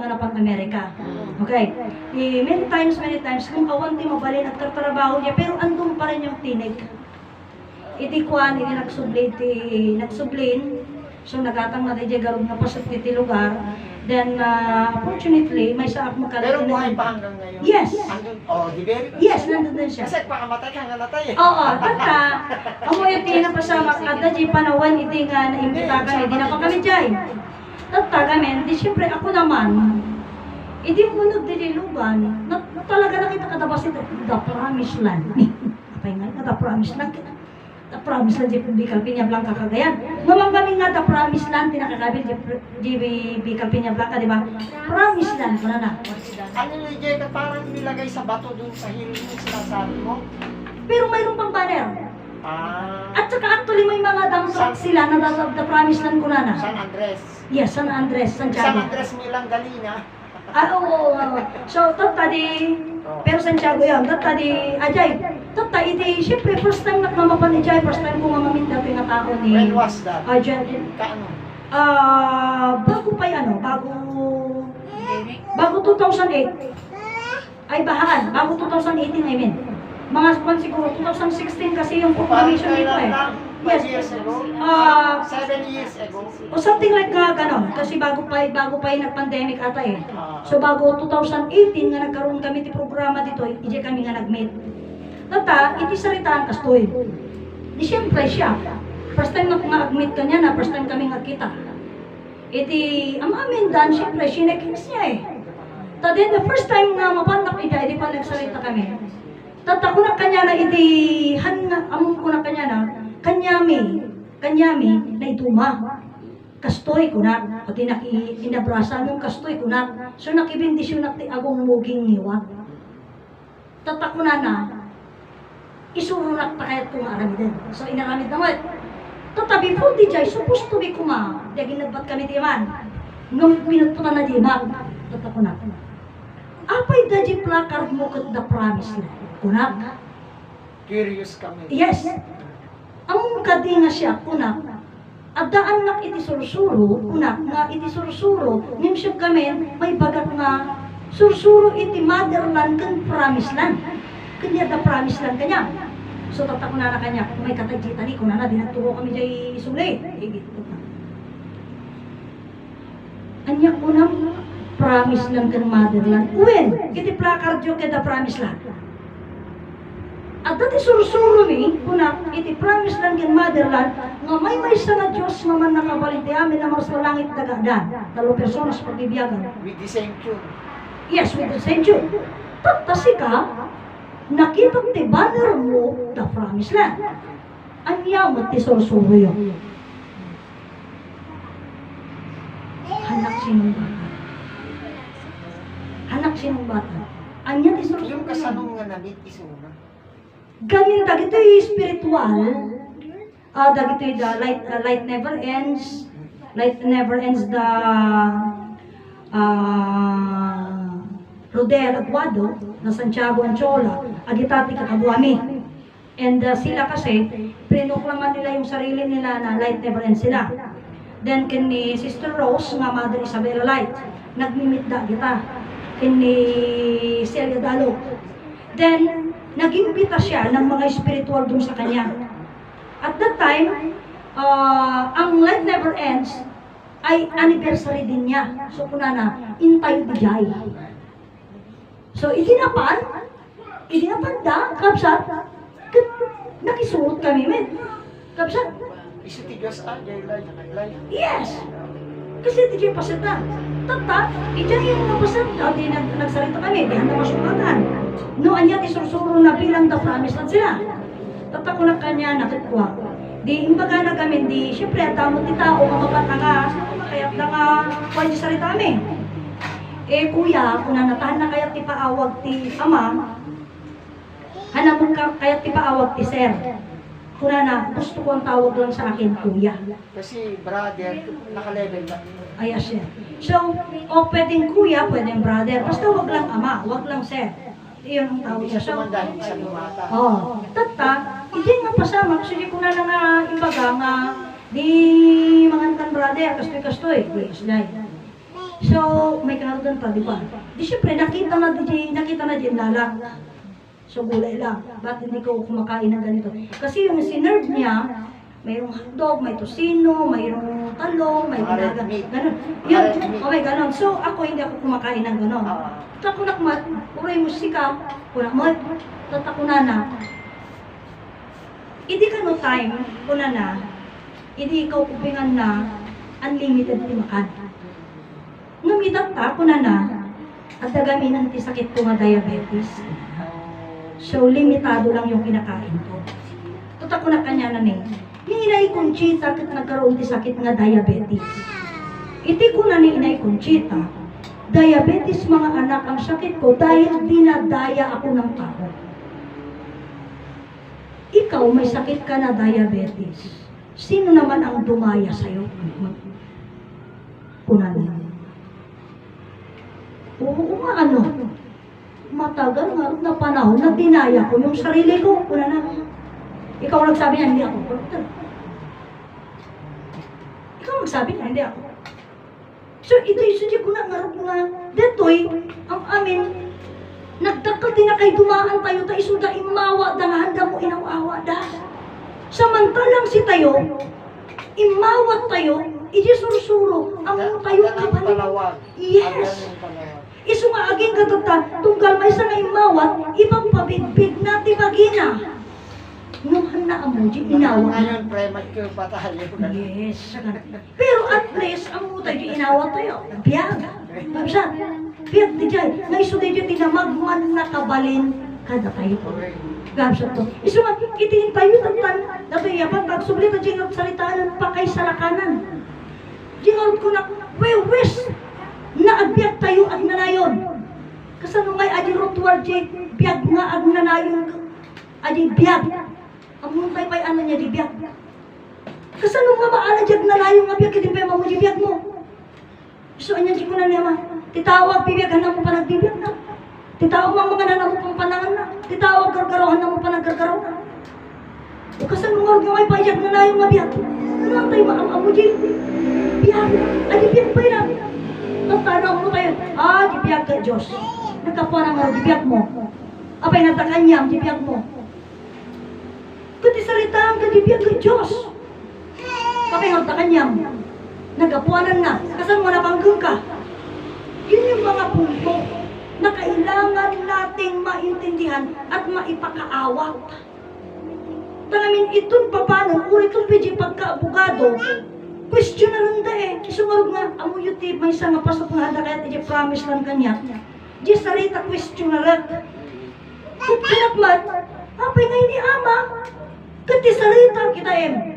na pang Amerika. Okay. Many times, kung awan ti mabalin at kartrabaho niya, pero andun pa rin yung tinig. Iti kuan, iti nagsublin, so nagatang na tayo garog na pasok iti lugar. Then, fortunately, may saak magkalit. Pero buhay pa hanggang ngayon? Yes. Hanggang, oh, di ba? Yes, nandun din siya. Kasi pakamatay ka nga natay eh. Oo, tata. Amoy iti na pasama, at di panawan iti nga naimbita kami, di na pa kami dyan. Tata kami, di siyempre ako naman, hindi munod din luban, na talaga nakita katabas ito, the promised land. Apay nga, the promised land. The promised land, Bicol Piña Blanca kagayan. Mamang kami nga, the promised land, tinakakabil, Bicol Piña Blanca, di ba? Promised land, ko na. Ano ni Jeka, parang nilagay sa bato dun sa hiling yung sinasabi mo? Pero mayroon pang banner. Ah, At saka actually may mga dump truck sila na the promised land ko na. San Andres. Yes, San Andres, San Santiago. Andres Milang Galina. Oo. So, tata di, pero Santiago yan, tata di, Ajay, tata iti, syempre, first time nakmamapan ni Jai, first time ko mamamit na nga tao ni, When was that? Ajay, Kaano? bago pa yan, bago 2008, ay bahaan, bago 2018, I mean, mga kwan siguro, 2016 kasi yung proclamation dito eh. Yes. 5 years ago? 7 years ago? O something like ganon, kasi bago pa yung nag-pandemic ata eh. So bago 2018 nga nagkaroon kami ti programa dito, ije kami nga nag-meet. Tata, iti saritaan kastoy. Di siyempre siya, first time na nag-meet ka niya na, first time kami nagkita. Iti, ang amin dan, siyempre, sinekins niya eh. Then the first time nga mapandak ita, iti pa nagsalita kami. Tata ko na kanya na iti, among ko na kanya na, kanyami na ituma. Kastoy kunat, pati inabrasa nung kastoy kunat. So nakibindisyon na ti agong muging niwa. Tatakuna na, isurunak ta kayat kung aramid din. So inaramid naman. Tata before di jay, supposed to be kuma. Di ginagbat kami di man. Nung pinagpunan na di mag, tatakuna. Apay da di placard mo kat the promise na. Kunat. Curious kami. Yes. Ang kadinga siya, kunak, at daan nak iti sursuro, kunak, nga iti sursuro, nimsyag kami, may bagat nga, sursuro iti motherland kan promised land. Kanya the promised land kanya. So tatak ko na kanya, may katagjitan ni, kunana, dinagturo kami jay isulay. Anya kunang promised land kan motherland. When? Iti placard yung the promised land. At dati sursuro ni, kunak, iti promise lang yung motherland, nga may sa na Diyos nga man nakabalit di amin na mas langit dagadan. Talo personas pagbibiyagan. With the same tune. Yes, with the same Jew. Tatasi ka, nakita ti banner mo, the promise land. Anya mo ti sursuro yun. Hanak sinong bata. Hanak sinong bata. Anya ti sursuro. Yung kasanong nga namit isuna. Gamin dagitoy spiritual, dagitoy the light never ends, the Rodel Aguado na Santiago Anchola, agitati kakabuami. And sila kasi, pinuklaman nila yung sarili nila na light never ends sila. Then kini Sister Rose, nga Mother Isabella Light, nagmimit da kita. Kini Celia Dalo. Then, nag-imbita siya ng mga spiritual dun sa kanya. At that time, ang Light Never Ends ay anniversary din niya. So, kunana, intay di jay. So, itinapan da, kapsat, nakisuot kami, men. Kapsat, Isitigas jay yes! Kasi di jay pasit na. Tata, ito yung napasat, di nagsalita kami, di handa masukatan. No, anya ti sursuro na bilang the promise lang sila. Tata ko na kanya nakitwa. Di imbaga na kami, di syempre at tamo ti tao, mga bata nga, kaya na nga, kaya di salita kami. Eh kuya, kung natahan na kaya ti paawag ti ama, hanapon ka kaya ti paawag ti sir. Kung na, gusto ko ang tawag lang sa akin, kuya. Kasi brother, naka-level na. Ay, siya. So, o pwedeng kuya, pwedeng brother. Basta wag lang ama, wag lang sir. Iyon ang tawag Hindi siya. siya So, tumanda, hindi siya lumata. tata, hindi nga pasama. Kasi ko na lang imbaga nga, di mangantan brother, kastoy-kastoy. Yes, dahil. So, may karoon pa, di ba? Di syempre, nakita na di lalak. So, gulay lang. Ba't hindi ko kumakain ng ganito? Kasi yung sinerve niya, mayroong hotdog, may tosino, mayroong talong, may binaga, ganun. Yun, okay, ganun. So, ako hindi ako kumakain ng ganun. Takunakmat, uray musika, kunakmat, tatakunana. Hindi ka no time, kunana, hindi ikaw kupingan na unlimited ti makan. Numitat ta, kunana, at dagaminan ti sakit ko nga diabetes. So, limitado lang yung kinakain ko. Tatakunak kanya na ni. Ni Inay Conchita kat nagkaroon ti sakit nga diabetes. Iti ko na ni Inay Conchita, diabetes mga anak ang sakit ko dahil dinadaya ako ng tao. Ikaw may sakit ka na diabetes. Sino naman ang dumaya sa'yo? Kunan. Oo nga ano. Matagal nga na panahon na dinaya ko yung sarili ko. Kunan na. Ikaw nagsabi niya, hindi ako. Ikaw nagsabi niya, hindi ako. So, ito'y sudya ko na ngarap nga. Deto'y, ang amin, nagdakal din na kay dumaan tayo, tayo suda imawa, da nga handa mo inawawa da. Samantalang si tayo, imawat tayo, iji sursuro, ang tayo kabalik. Yes. Isu nga aging katata, tunggal may sa nga imawat, ibang pabigbig na tibagina. Nuhan na amo, di inawa. Ngayon, premature pa tayo. Yes. Pero at least, ang mutay di inawa tayo. Biyag. Babsa, biyag di jay. Ngayso di jay tinamagman na kabalin kada tayo po. Gabsa to. Isu nga, itiin tayo tatan. Datoy yapan, pagsubli na jay salitaan pa kay salakanan. Jingarot ko na, wish na agbiag tayo at nanayon. Kasano ngay adi rotuar jay, biyag nga ag nanayon. Adi biyag. Ang muntay pa'y ano niya di biyag. Kasano nga maala diyag nanayon nga biyag, itin pa'y mamu di biyag mo. So, anya di ko na niya ma. Titawag bibiyagahan na mo pa nagbibiyag na. Titawag mga nanan mo pang panangan na. Titawag gargarawan na mo pa naggargaraw na. O kasano nga nga may payag nanayon nga biyag. Ano ang tayo maam-amo di? Biyag. Adi biyag pa yun. Tatanaw mo tayo. Di biyag ka Diyos. Nagkapuan ang di biyag mo. Apay natakanyam di biyag mo. Kundi salitaan ka di biyag ka Diyos. Apay natakanyam. Nagapuanan na. Kasan mo napanggang ka. Yun yung mga punto na kailangan nating maintindihan at maipakaawat. Tangamin itong papanan o itong pwede pagka-abogado, question na rin da Sumarog nga, amo yuti, may isa nga pasok nga hada kaya di promise lang kanya. Di sarita question na rin. Pinakmat, apay nga ni ama. Kati sarita kita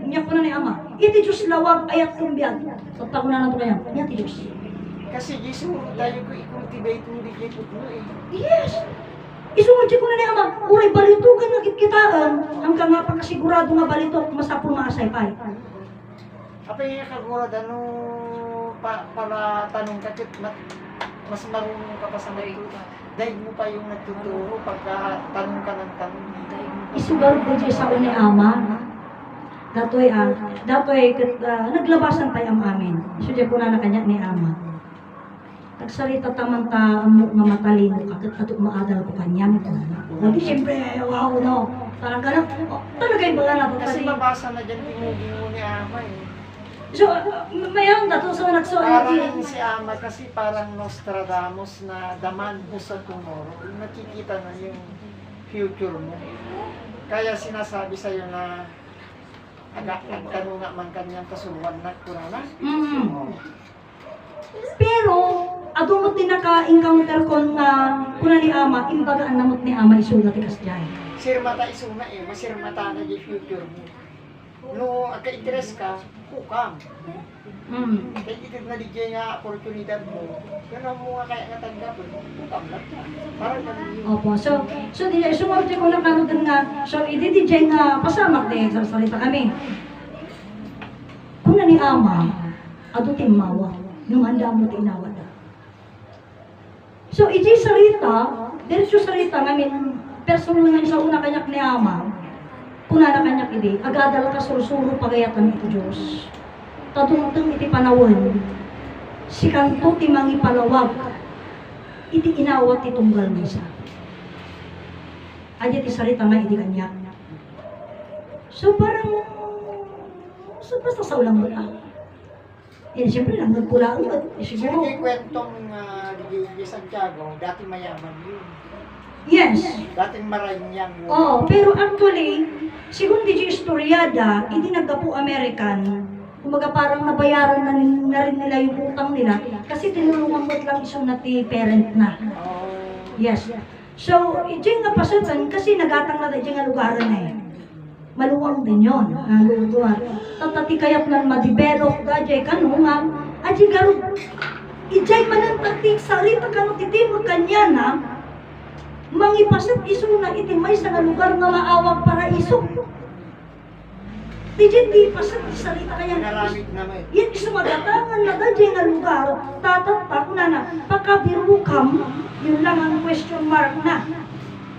niya ko na ni ama. Iti Diyos lawag ayat kumbiyag. Tagta ko na lang ito kanya. Niya ti Diyos. Kasi Jesu, tayo ko i-cultivate mo di kayo po Yes. Isunod ko na ni ama. Uray balitugan na kitkitaan. Hanggang nga pagkasigurado nga balitok, masapong maasay pa. Apay nga kagurad, ano, para tanong ka, mas marunong ka pa sa may dahil mo pa yung nagtuturo pagka tanong ka ng tanong. Isugar ko dyan sa ni ama. Datoy naglabasan tayo ang amin. Sudya ko na kanya ni ama. Tagsalita taman ta amo nga matalino ka kat maadal ko kanya mo ko na. Hindi siyempre wow no. Talaga na. Talaga iba na to Kasi kasi. mabasa na dyan tinugin mo ni ama eh. So mayroon dato so Parang si ama kasi parang Nostradamus na daman mo sa tomorrow. Nakikita na yung future mo. Kaya sinasabi sa'yo na agkanunga man kanyang kasuluan na kurana. Pero adumot din naka-encounter ko na kuna ni ama, imbagaan namot ni ama isulat ti kasjay. Sirmata isuna eh, masirmata na yung future mo. No, agka-interest ka, hukam. Kaya itig na DJ nga oportunidad mo, gano'n mo nga kaya nga tanggap, hukam lang ka. Parang ganun yun. Opo, so DJ, sumunod ko lang kanudan nga, so DJ nga pasamak din sa salita kami. Kuna ni ama, ado timawa, nung handa mo tinawa na. So, iti sarita, diretso sarita ngamin, personal nga sa una kanyak ni ama, kuna na kanyak iti, agadal ka sursuro pagayatan iti Diyos. Tatungtong iti panawon, si kanto ti mangi palawag, iti inawat ti tunggal misa. Adya ti sarita nga iti kanya. So parang, so basta sa ulang mo na. Eh, siyempre lang, nagpula ang siguro. Sige, kwentong di Santiago, dati mayaman yun. Yes. Dating maranyang yun. Oh, pero actually, sigun di istoryada, hindi nagdapo American, kumbaga parang nabayaran na rin nila yung utang nila kasi tinulungan mo lang isang nati parent na. Oh. Yes. So, diyan nga pasatan kasi nagatang na diyan nga lugaran na eh. Maluwang din yun. Lugar. Tatati kayat nan ma-develop da diyan kanu nga. Aji garo ijay manantatik sarita kanu titimod kanya na mangipasat iso na itimay sa lugar nga maawag para iso. Di pasat sarita kanya. Naramit naman. Yan iso magatangan na dyan nga lugar, tatatak na na, pakabirukam, yun lang ang question mark na.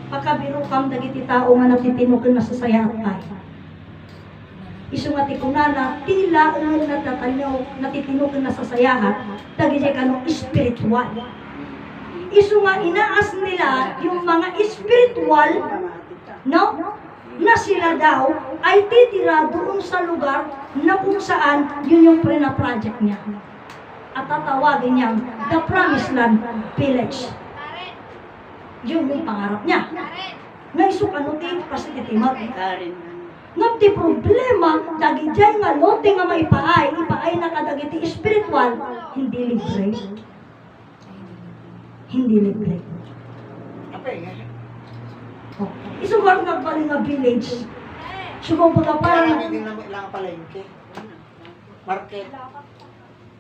Pakabirukam dagiti tao nga natitinukin na sa sayat ay. Iso nga tikunana, tila ang natitinukin na sa sayahat, dagiti kanong spiritual. Iso nga inaas nila yung mga spiritual, no? Na sila daw ay titira doon sa lugar na kung saan yun yung pre-project niya. At tatawagin niya the Promised Land Village. Yun yung pangarap niya. Naisukanutin pasititimag. Ngam ti problema, dagijay nga lote nga ipaay na kadagiti spiritual, hindi libre. Hindi libre. Apa nga? Oh. Isugar nga pala nga village. Sugo baga parang Marami din naman lang palengke. Market.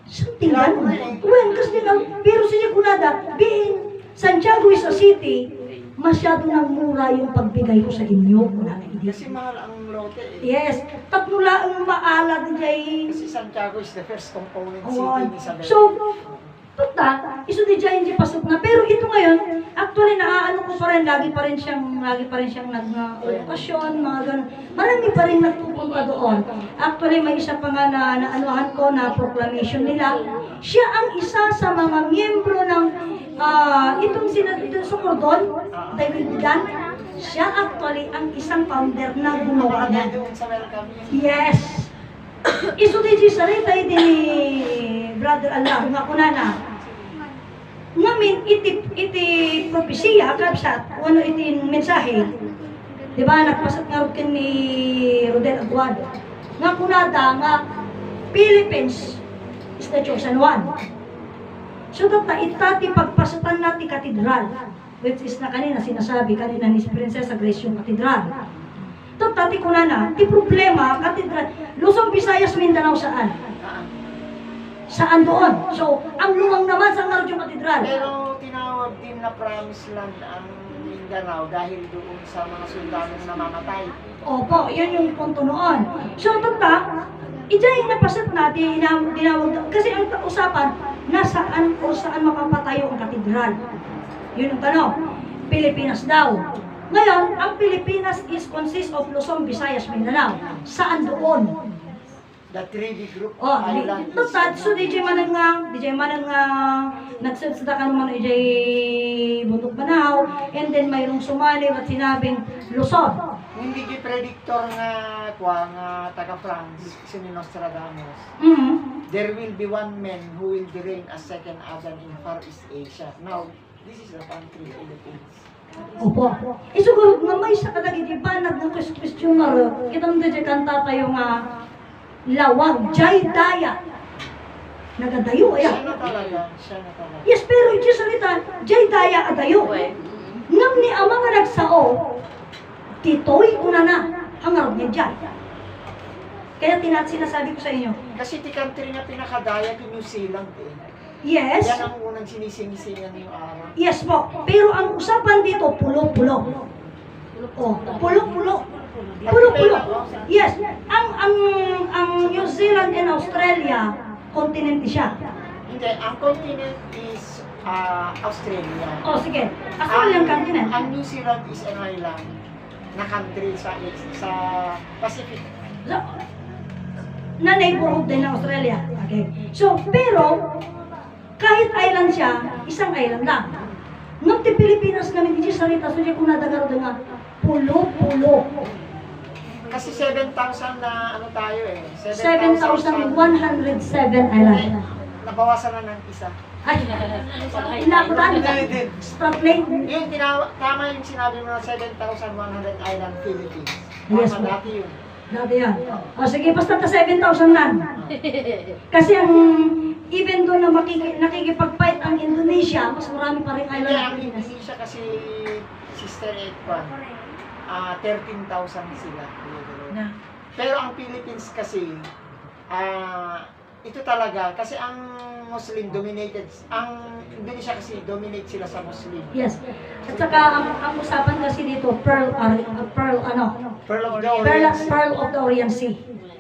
something ano. Well, kasi nga, pero siya kunada, being Santiago is a city, masyado nang mura yung pagbigay ko sa inyo. Kunada, Kasi mahal ang lote eh. yes, tatlo lang ang maalat jay. Kasi Santiago is the first component Oh, city ni Isabel. so, tuta, iso di dyan hindi pasok na. Pero ito ngayon, actually naaano ko pa rin, lagi pa rin siyang nag-okasyon, mga ganun. Marami pa rin nagpupunta doon. Actually, may isa pa nga na anuhan ko na proclamation nila. Siya ang isa sa mga miyembro ng itong sa Cordon, David Dan. Siya actually ang isang founder na gumawa Marami niya. doon sa welcome yun. Yes. Iso di sarita ni Brother Allah nga kunana. Ngamin iti propesya kabsat ano iti mensahe. Di ba nagpasat nga rin ni Rodel Aguado. Nga kunada nga Philippines is the chosen one. So data itati pagpasatan natin katedral, which is na kanina sinasabi kanina ni Princess Grace yung katedral. Tati ko na, di problema, katedral, Luzon, Visayas, Mindanao, saan? Saan doon? So, ang luwang naman sa Narodyo Katedral. Pero tinawag din na Promised Land ang Mindanao dahil doon sa mga sultanong namamatay. Opo, yun yung punto noon. So, tata, ijay napasat natin, dinawag, kasi ang usapan, nasaan o saan mapapatayo ang katedral. Yun ang tanong. Pilipinas daw. Ngayon, ang Pilipinas is consist of Luzon, Visayas, Mindanao. Saan doon? The 3D group Oh, island ito tad so DJ manan nga nagsasada ka naman DJ Bundok Banahaw, and then mayroong sumali at sinabing Luzon. Hindi di predictor nga taga France si Nostradamus. There will be one man who will reign as second Adam in Far East Asia. Now, this is the country Philippines. Opo. Isugod nga may sa kadagiti pa nag-question nga kitang DJ kanta tayo nga lawag jay daya. Nagadayo aya. Siya na talaga. Yes, pero iti salita jay daya adayo. Ngam ni ama nga nagsao titoy kuna na ang arab niya jay. Kaya sinasabi ko sa inyo. Kasi ti country na pinakadaya ni New Zealand eh. Yes. Yan ang unang sinising-singan yung araw. Yes po. Pero ang usapan dito pulo-pulo. Oh, pulo-pulo. Pulo-pulo. Yes. Ang New Zealand and Australia, continent siya. Hindi, ang continent is Australia. Oh, sige. Australian continent. Ang New Zealand is an island na country sa Pacific. So, na neighborhood din ng Australia. Okay. So, pero, Kahit island siya, isang island lang. Nung ti Pilipinas kami, di salita, so di ko nadagaro nga, pulo. Kasi 7,000 na ano tayo eh. 7,107 island. Nabawasan na ng isa. Ay, inakutan ka. Spratling. Yun, tama yung sinabi mo na 7,100 island Philippines. Yes, Tama, po. dati yun. Dati yan. O sige, basta ta 7,000 nan. Kasi ang, even doon na nakikipag-fight ang Indonesia, mas marami pa rin Hindi, island ang ang Pilipinas. Indonesia kasi Sister Ekwan, 13,000 sila. Pero ang Philippines kasi, ito talaga, kasi ang Muslim dominated, ang Indonesia kasi dominate sila sa Muslim. Yes. At saka ang usapan kasi dito, Pearl of the Orient Sea.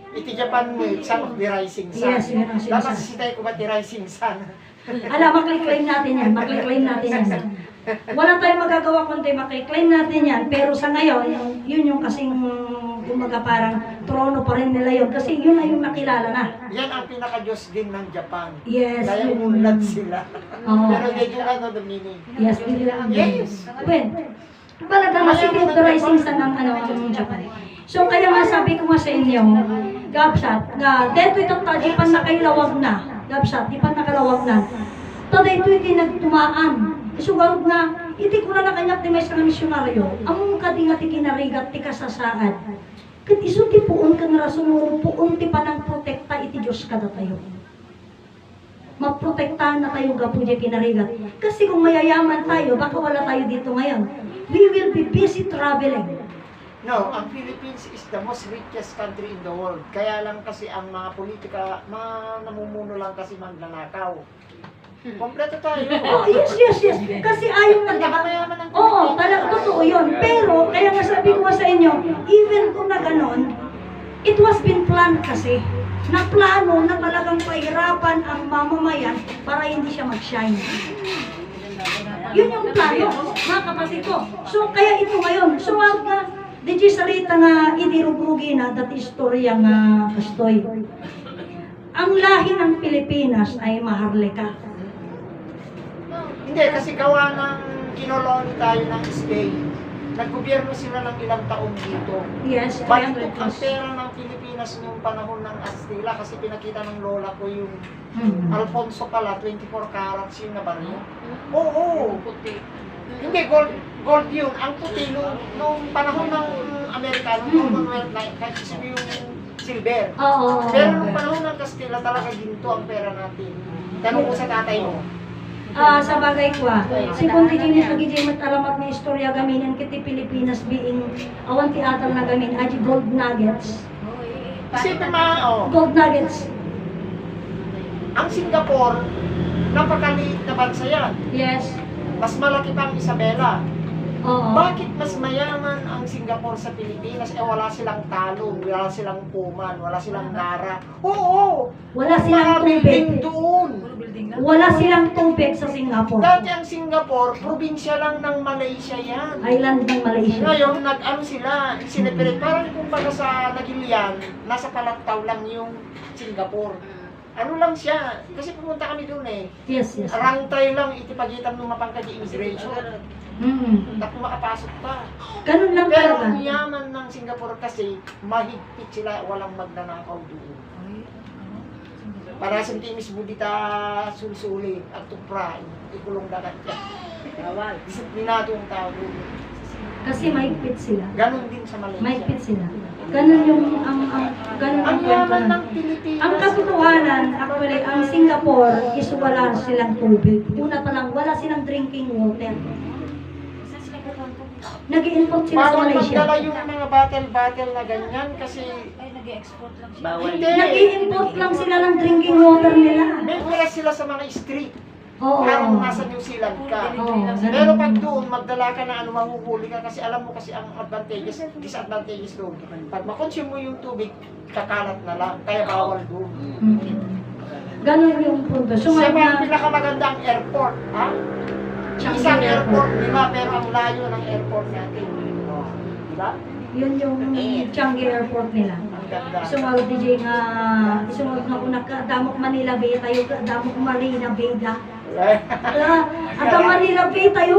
Iti Japan mo, son of the rising sun. Yes, yun ang Dapat sinasabi. sisitay ko ba ti rising sun? Makli-claim natin yan. Wala tayong magagawa kundi makli-claim natin yan. Pero sa ngayon, yun yung kasing kumaga parang trono pa rin nila yun. Kasi yun na yung nakilala na. Yan ang pinaka-Diyos din ng Japan. Yes. Kaya yun. unlad sila. Oo. Pero they do not know the meaning. Yes, bigla ang Yes. Well, talagang city of the rising sun ng ang Japan. So kaya nga sabi ko nga sa inyo, Gabsat, na dito itong Japan na kailawag na. Gabsat, di pa nakalawag na. Tada ito iti nagtumaan. Isugarod na, iti ko na nakanyak ti may sa misyonaryo. Among kadi nga ti kinarigat ti kasasaad. Kat iso ti puon ka nga rason puon ti panang protekta iti Diyos kada tayo. Maprotektahan na tayo gapo di kinarigat. Kasi kung mayayaman tayo, baka wala tayo dito ngayon. We will be busy traveling. No, ang Philippines is the most richest country in the world. Kaya lang kasi ang mga politika, mga namumuno lang kasi magnanakaw. Kompleto tayo. Oh, yes. Kasi ayaw na Pinakamayaman ng Oo, talaga totoo yun. Pero, kaya nga sabi ko nga sa inyo, even kung na ganon, it was been planned kasi. Na plano na talagang pahirapan ang mamamayan para hindi siya mag-shine. Yun yung plano, mga kapatid ko. So, kaya ito ngayon. So, nga, di salita nga idirugrugi na dati istorya nga kastoy. Ang lahi ng Pilipinas ay Maharlika. Hindi, kasi gawa ng kinoloni tayo ng Spain. Naggobyerno sila ng ilang taon dito. Yes, 300 Baliktad ang plus. pera ng Pilipinas noong panahon ng Astila kasi pinakita ng lola ko yung Alfonso pala, 24 carats yung nabaryo. Oo. Hindi, gold yun. Ang puti nung panahon ng Amerikano, Commonwealth na kahit yung silver. Oo. Pero nung panahon ng Kastila talaga ginto ang pera natin. Tanong ko sa tatay mo. Sa bagay ko si Kundi Jimmy pag-ijimat alamat na istorya gaminan kiti Pilipinas being awan ti atal na gamin aji gold nuggets. Kasi oh, Gold nuggets. ang Singapore, napakaliit na bansa yan. Yes. Mas malaki pang Isabela. Oo. Bakit mas mayaman ang Singapore sa Pilipinas? Wala silang talon, wala silang puman, wala silang nara. Oo! Wala silang Mga building tubig. doon. Wala silang tubig sa Singapore. Dati ang Singapore, probinsya lang ng Malaysia yan. Island ng Malaysia. Ngayon, nag-ano sila, sineperate. Parang kumbaga sa Nagilian, nasa Palantaw lang yung Singapore. Ano lang siya, kasi pumunta kami doon eh. Yes. Rangtay lang, itipagitan ng mapangka di immigration. Tapos makapasok pa. Ganun lang Pero talaga. ang yaman ng Singapore kasi, mahigpit sila, walang magnanakaw doon. Para sa timis budita sulisuli at tupra, ikulong dagat ka. Disiplinado ang tao doon. Kasi mahigpit sila. Ganon din sa Malaysia. Mahigpit sila. Ganun yung ganun Ang ang kwento yaman na. ng Pilipinas. Ang katotohanan, actually, ang Singapore is wala silang tubig. Una pa lang, wala silang drinking water. Nag-i-import sila sa Bawal Malaysia. magdala yung mga battle na ganyan kasi hindi. Nag-i-import lang sila ng drinking water nila. May press sila sa mga street. Oo. Parang nasa New Zealand ka. Oo, Pero ganun. pag doon, magdala ka na ano, mahuhuli ka kasi alam mo kasi ang advantages, disadvantages doon. Pag makonsume mo yung tubig, kakalat na lang. Kaya bawal doon. Ganun yung punto. So, Siya pa ang nga, pinakamagandang airport. Ha? Changi Isang Airport. airport, di ba? Pero ang layo ng airport natin. Di ba? yun yung Changi Airport nila. Ang ganda. Sumawag DJ nga, sumawag nga ko damok Manila Bay tayo, damok Marina Bay da. At ang Manila Bay tayo.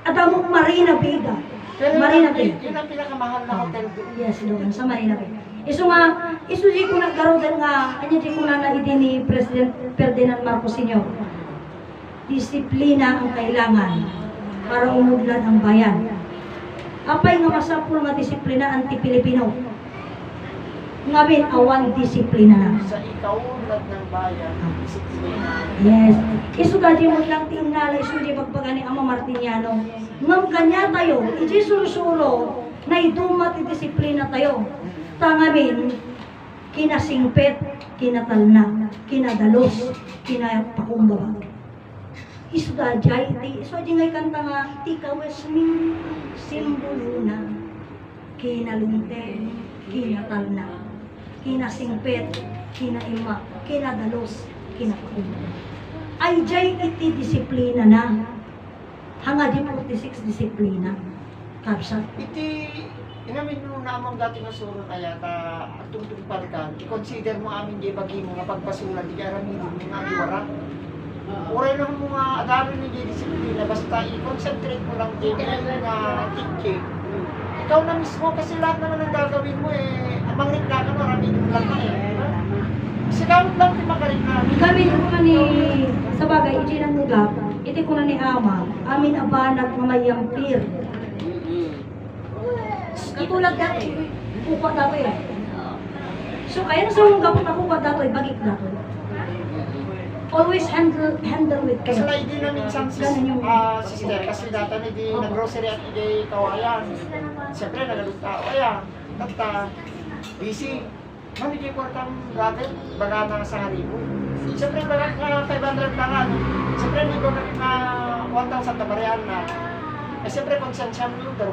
At ang Marina Bay da. Pero Marina Bay. yun ang pinakamahal na hotel doon. Yes, doon sa Marina Bay. Isu nga, isu di ko nagkaroon din nga, anya di ko na naidin ni President Ferdinand Marcos Sr. Disiplina ang kailangan para umudlan ang bayan. Apay nga masapul nga disiplina anti-Pilipino. Ngamin awan disiplina na. Sa ikaunlad ng bayan, disiplina. Yes. Isu gaji mo lang tingnala, isu di pagpagani Ama Martiniano. Ngam kanya tayo, iji surusulo, na idumat disiplina tayo. Tangamin, kinasingpet, kinatalna, kinadalos, kinapakumbaba. Isu dajay, isu di ngay kanta nga, tikawas min, simbolo na, kinalunte, kinatalna, kinasingpet, kinaima, kinadalos, kinapakumbaba. Ay jay iti disiplina na, hanga di 46 disiplina, kapsa. Iti, inamin mo namang dati nga suro kaya ta tungtong palikan, i-consider mo amin di bagi mo nga pagpasulan, di aramin mo nga diwara. Uray lang mo nga adami ni disiplina, basta i-concentrate mo lang di nga teaching. Ikaw na mismo, kasi lahat naman ang gagawin mo amang na ka, marami lang na Sigamit lang di makarin na. Kami ko ni sa bagay iti nang nugap, iti ko na ni Ama, amin abanag mamayampir. Katulad dati, kupa dato eh. So kaya na sa mga gapot na kupa dato, bagik dato. Always handle with Kasi care. lang di na minsan Ganun yung sister, kasi dati na di nag-grocery at di kawayan. Siyempre nagaluta, ayan, tata, busy. Mami di kwartang gagawin, baga na sa haribo. Siyempre baga 500 lang ano. Siyempre hindi ko na 1,000 tabarihan na. Siyempre konsensya mo